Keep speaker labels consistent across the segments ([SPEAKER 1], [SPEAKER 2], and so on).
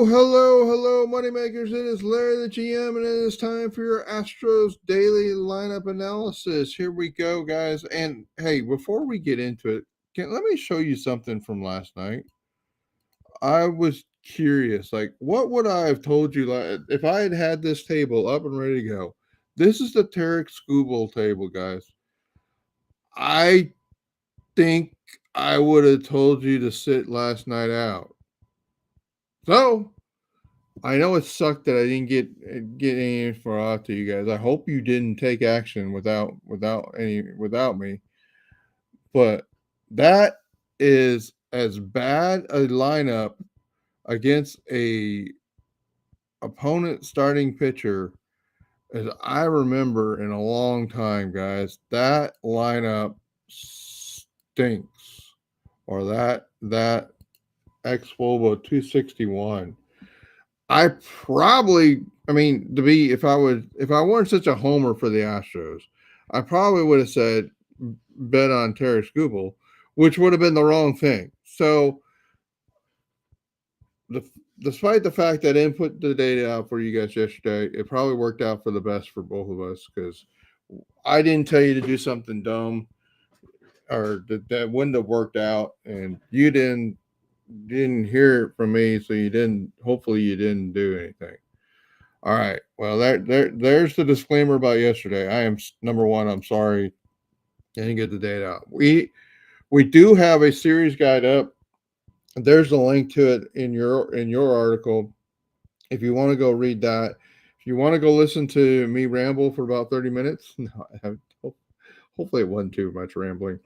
[SPEAKER 1] Hello, Moneymakers. It is Larry the GM, and it is time for your Astros daily lineup analysis. Here we go, guys. And hey, before we get into it, let me show you something from last night. I was curious, like, what would I have told you if I had had this table up and ready to go? This is the Tarek Skubal table, guys. I think I would have told you to sit last night out. So I know it sucked that I didn't get any info out to you guys. I hope you didn't take action without me. But that is as bad a lineup against a opponent starting pitcher as I remember in a long time, guys. That lineup stinks. Or that X-Wobo 261. If I weren't such a homer for the Astros, I probably would have said bet on Terry Skubal, which would have been the wrong thing. So, despite the fact that I didn't put the data out for you guys yesterday, it probably worked out for the best for both of us because I didn't tell you to do something dumb or that wouldn't have worked out, and you didn't hear it from me, so hopefully you didn't do anything. All right. Well, there's the disclaimer about yesterday. I am number one. I'm sorry, I didn't get the data out. We do have a series guide up. There's a link to it in your article. If you want to go read that, if you want to go listen to me ramble for about 30 minutes, hopefully it wasn't too much rambling.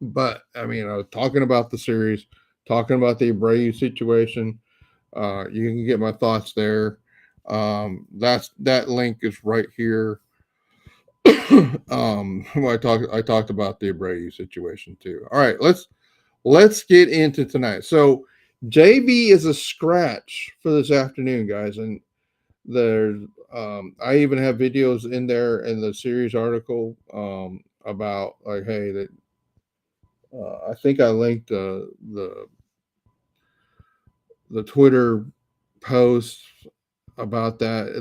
[SPEAKER 1] But I was talking about the series, talking about the Abreu situation. You can get my thoughts there. That link is right here. I talked about the Abreu situation too. All right, let's get into tonight. So JV is a scratch for this afternoon, guys, and there's I even have videos in there in the series article about like, hey, that I think I linked the Twitter post about that.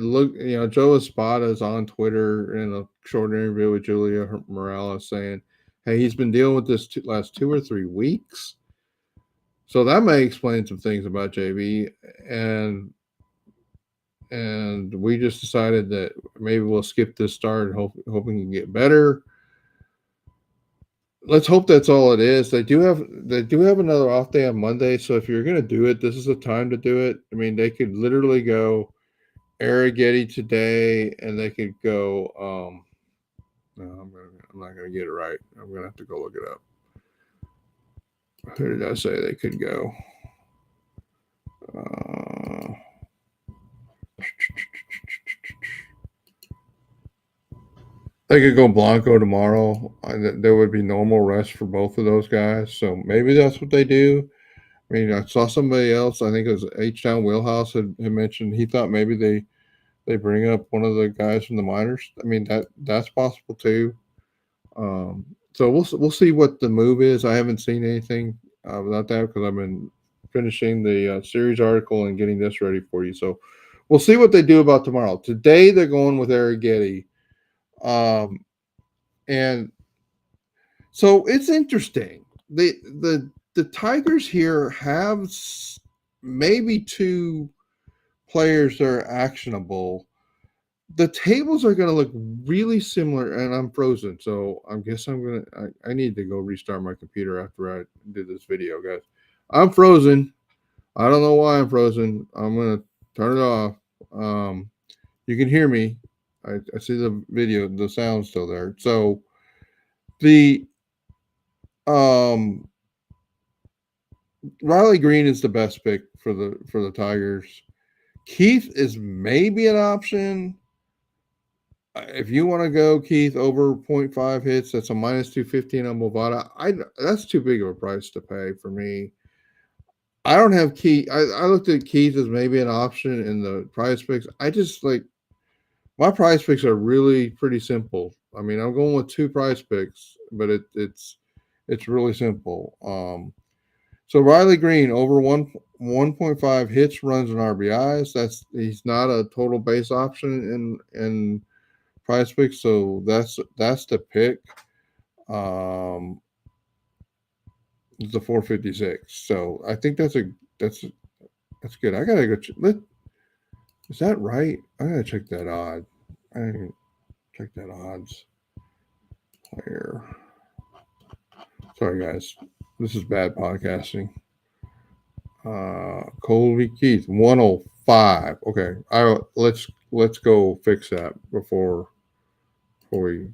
[SPEAKER 1] Joe Espada is on Twitter in a short interview with Julia Morales saying, hey, he's been dealing with this last 2 or 3 weeks. So that may explain some things about JV. And we just decided that maybe we'll skip this start, hoping he can get better. Let's hope that's all it is. They do have another off day on Monday, so if you're going to do it, this is the time to do it. They could literally go Arrighetti today, and they could go. No, I'm not going to get it right. I'm going to have to go look it up. Who did I say they could go? They could go Blanco tomorrow. There would be normal rest for both of those guys, so maybe that's what they do. I saw somebody else. I think it was H-Town Wheelhouse had mentioned he thought maybe they bring up one of the guys from the minors. That's possible too. So we'll see what the move is. I haven't seen anything about that because I've been finishing the series article and getting this ready for you. So we'll see what they do about tomorrow. Today they're going with Arrighetti. And so it's interesting. The Tigers here have maybe 2 players that are actionable. The tables are going to look really similar, and I'm frozen, so I guess I need to go restart my computer after I do this video, guys. I'm frozen. I don't know why I'm frozen. I'm going to turn it off. You can hear me. I see the video, the sound's still there. So the Riley Green is the best pick for the Tigers. Keith is maybe an option. If you want to go, Keith, over 0.5 hits, that's a minus 215 on Bovada. That's too big of a price to pay for me. I don't have Keith. I looked at Keith as maybe an option in the price picks. I just my price picks are really pretty simple. I'm going with 2 price picks, but it's really simple. So Riley Green over 1.5 hits, runs, and RBIs. He's not a total base option in Prize Picks, so that's the pick. It's the 456. So I think that's good. I gotta go. Is that right? I gotta check that odd. I didn't check that odds player. Sorry guys, this is bad podcasting. Colby Keith 105. Okay, let's go fix that before we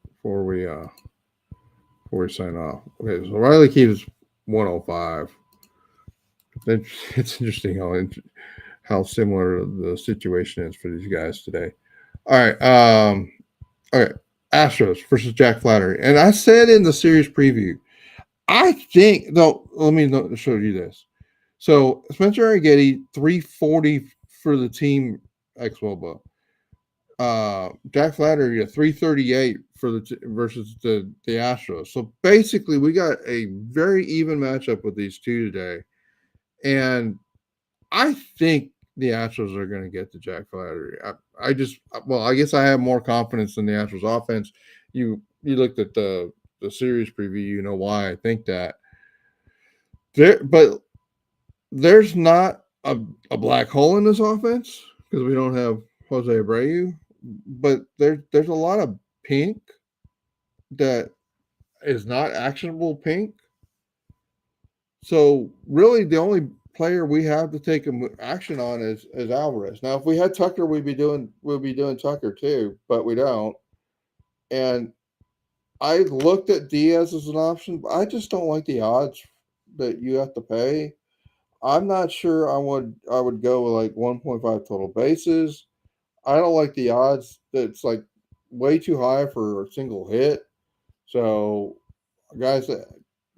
[SPEAKER 1] before we uh before we sign off. Okay, so Riley Keith is 105. It's interesting how similar the situation is for these guys today. All right, okay, Astros versus Jack Flattery, and I said in the series preview, I think though. Let me show you this. So Spencer Arrighetti 340 for the team ex Woba. Jack Flattery 338 for versus the Astros. So basically, we got a very even matchup with these two today, and I think the Astros are going to get to Jack Flattery. I guess I have more confidence in the Astros offense. You looked at the series preview, you know why I think that. But there's not a black hole in this offense because we don't have Jose Abreu, but there's a lot of pink that is not actionable pink. So really, the only player we have to take action on is Alvarez. Now, if we had Tucker, we'd be doing Tucker too, but we don't. And I looked at Diaz as an option, but I just don't like the odds that you have to pay. I'm not sure I would go with like 1.5 total bases. I don't like the odds. That's like way too high for a single hit. So, guys,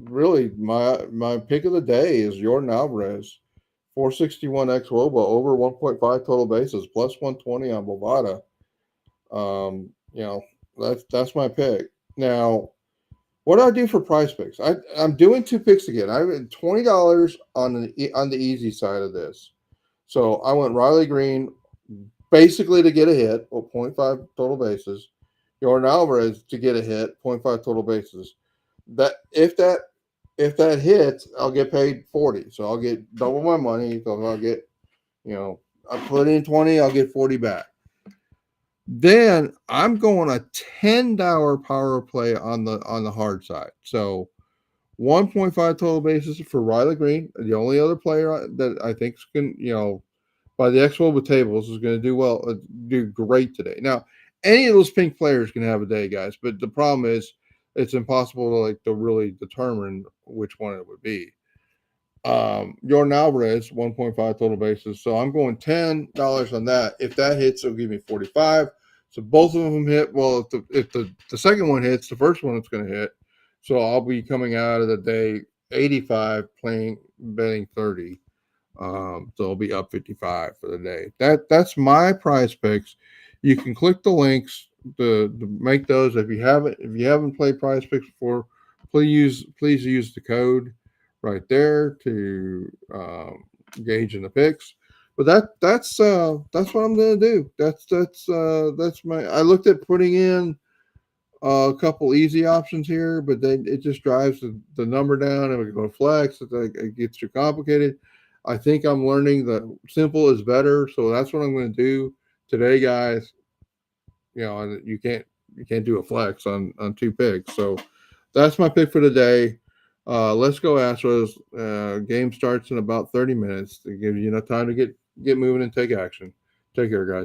[SPEAKER 1] really my pick of the day is Jordan Alvarez, 461 x Woba over 1.5 total bases plus 120 on Bovada. That's my pick. Now, what do I do for Prize Picks? I'm doing two picks again. I have $20 on the easy side of this. So I went Riley Green basically to get a hit, 0.5 total bases. Jordan Alvarez to get a hit, 0.5 total bases. That if that hits, I'll get paid 40. So I'll get double my money. So I'll get, I put in 20, I'll get 40 back. Then I'm going a $10 power play on the hard side. So 1.5 total bases for Riley Green, the only other player that I think can, by the Expo with tables is going to do great today. Now, any of those pink players can have a day, guys, but the problem is it's impossible to really determine which one it would be. Jordan Alvarez, 1.5 total bases. So I'm going $10 on that. If that hits, it'll give me 45. So both of them hit. Well, if the second one hits, the first one it's going to hit. So I'll be coming out of the day 85 betting 30. So I'll be up 55 for the day. That's my Prize Picks. You can click the links to make those. If you haven't played Prize Picks before, please use the code right there to engage in the picks. But that's what I'm going to do. That's my. I looked at putting in a couple easy options here, but then it just drives the number down, and we go flex. It gets too complicated. I think I'm learning that simple is better, so that's what I'm going to do today, guys. You can't do a flex on two picks, so that's my pick for today. Let's go Astros. Game starts in about 30 minutes to give you enough time to get moving and take action. Take care, guys.